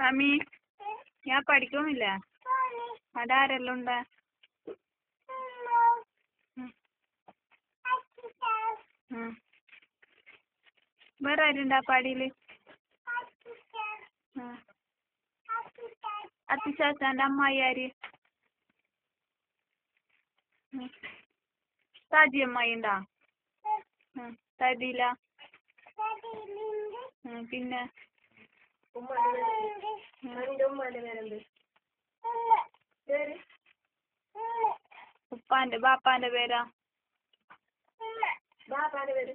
സമി ഞാൻ പഠിക്കുന്നില്ല. അവിടെ ആരെല്ലാം ഉണ്ട്? വേറെ ആരുണ്ടാ പാടിയില്? അത്തിച്ചാച്ചാൻ്റെ അമ്മായി ആര്? സാജി അമ്മായി ഉണ്ടാ? തരില്ല. പിന്നെ ഉപ്പാന്റെ ബാപ്പാന്റെ പേരാ? ബാപ്പാന്റെ പേര്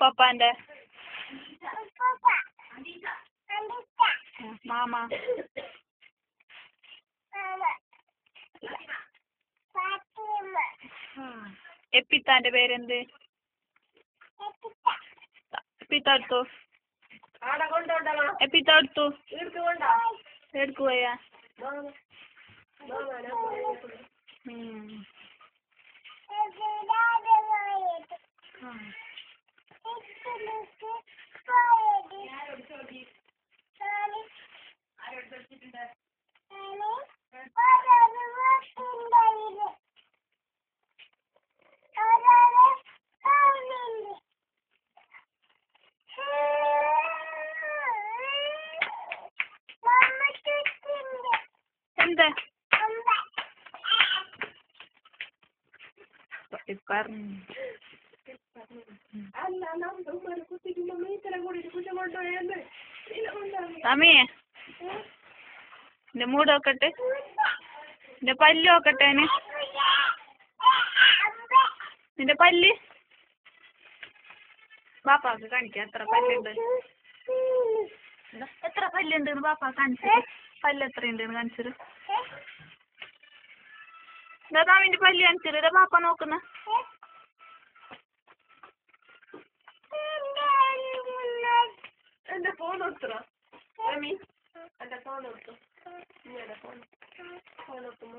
പപ്പാന്റെ മാമ എപ്പിത്താന്റെ പേരെന്ത്? എപ്പിത്തടുത്തു എപ്പിത്തടുത്തു എടുക്കുവയാ? എന്താ സമയേ എന്റെ മൂട് നോക്കട്ടെ, എന്റെ പല്ല് നോക്കട്ടെ. നിന്റെ പല്ല് ബാപ്പാക്ക് കാണിക്കാം എത്ര പല്ലുണ്ട്. എത്ര പല്ലുണ്ട് ബാപ്പാ കാണിച്ചു? പല്ല് എത്രയുണ്ടെന്ന് കാണിച്ചത്? ദാമിന്റെ പല്ല് കാണിച്ചത് ഇതാ ബാപ്പ നോക്കുന്ന. എന്റെ ഫോൺ കൊടുത്തോ എന്റെ ഫോൺ കൊടുത്തു. ഫോൺ കൊടുക്കുമ്പോ